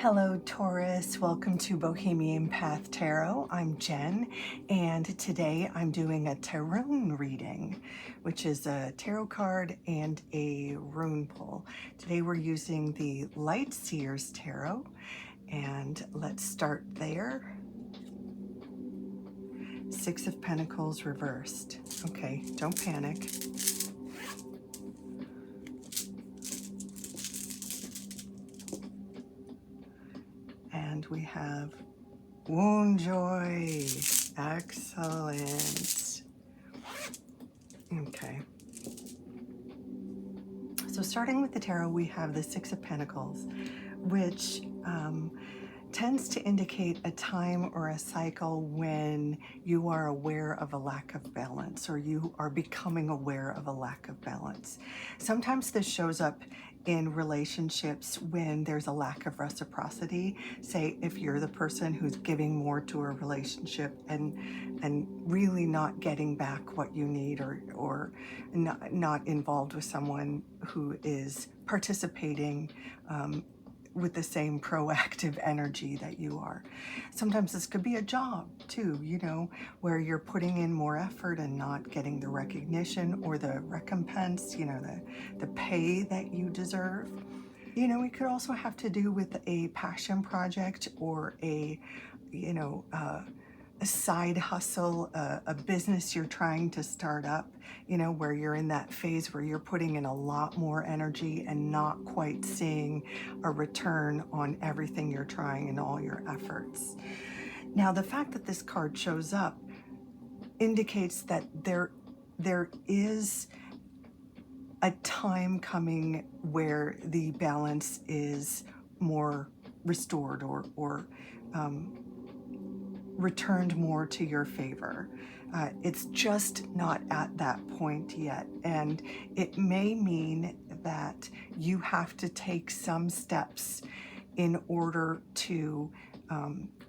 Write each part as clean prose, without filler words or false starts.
Hello Taurus, welcome to Bohemian Path Tarot. I'm Jen, and today I'm doing a Tarot reading, which is a tarot card and a rune pull. Today we're using the Light Seers Tarot, and let's start there. Six of Pentacles reversed. Okay, don't panic. And we have Wound Joy. Excellent. Okay. So starting with the tarot, we have the Six of Pentacles, which tends to indicate a time or a cycle when you are aware of a lack of balance, or you are becoming aware of a lack of balance. Sometimes this shows up in relationships when there's a lack of reciprocity. Say if you're the person who's giving more to a relationship and really not getting back what you need, or not involved with someone who is participating with the same proactive energy that you are. Sometimes this could be a job too, you know, where you're putting in more effort and not getting the recognition or the recompense, you know, the pay that you deserve. You know, it could also have to do with a passion project or a side hustle, a business you're trying to start up, you know, where you're in that phase where you're putting in a lot more energy and not quite seeing a return on everything you're trying and all your efforts. Now, the fact that this card shows up indicates that there is a time coming where the balance is more restored, or returned more to your favor. It's just not at that point yet, and it may mean that you have to take some steps in order to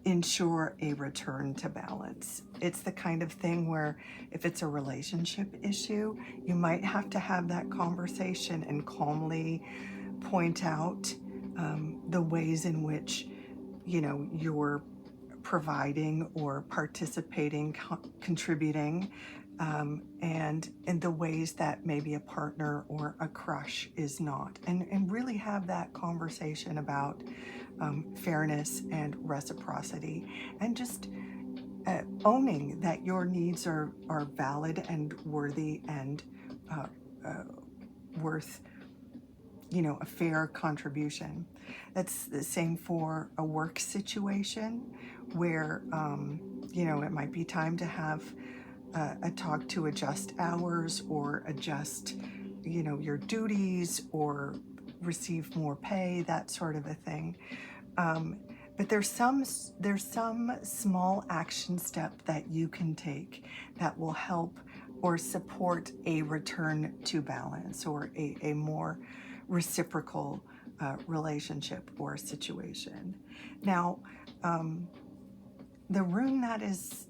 ensure a return to balance. It's the kind of thing where if it's a relationship issue, you might have to have that conversation and calmly point out the ways in which, you know, you're providing or participating, contributing, and in the ways that maybe a partner or a crush is not, and really have that conversation about fairness and reciprocity, and just owning that your needs are valid and worthy and worth, you know, a fair contribution. That's the same for a work situation where, you know, it might be time to have a talk to adjust hours, or adjust, you know, your duties, or receive more pay, that sort of a thing. But there's some small action step that you can take that will help or support a return to balance, or a more reciprocal relationship or situation. Now, the rune that is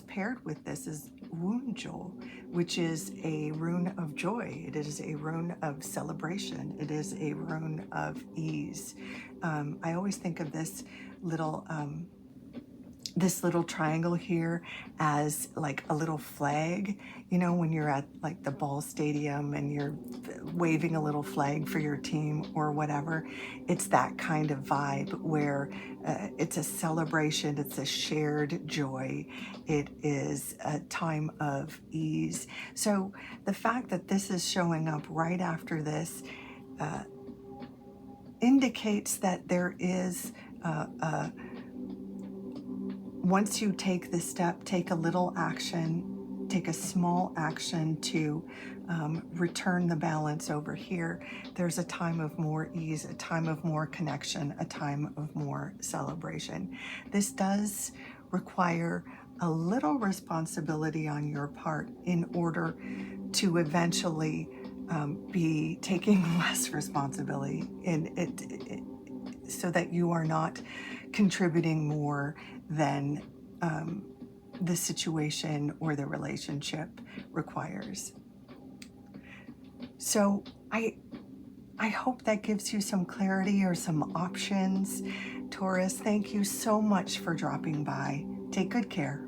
paired with this is Wound Joy, which is a rune of joy. It is a rune of celebration. It is a rune of ease. I always think of this little triangle here as like a little flag, you know, when you're at like the ball stadium and you're waving a little flag for your team or whatever. It's that kind of vibe where it's a celebration, it's a shared joy, it is a time of ease. So the fact that this is showing up right after this indicates that there is once you take this step, take a little action, take a small action to return the balance over here. There's a time of more ease, a time of more connection, a time of more celebration. This does require a little responsibility on your part in order to eventually be taking less responsibility in it, so that you are not contributing more than the situation or the relationship requires. So I hope that gives you some clarity or some options. Taurus, thank you so much for dropping by. Take good care.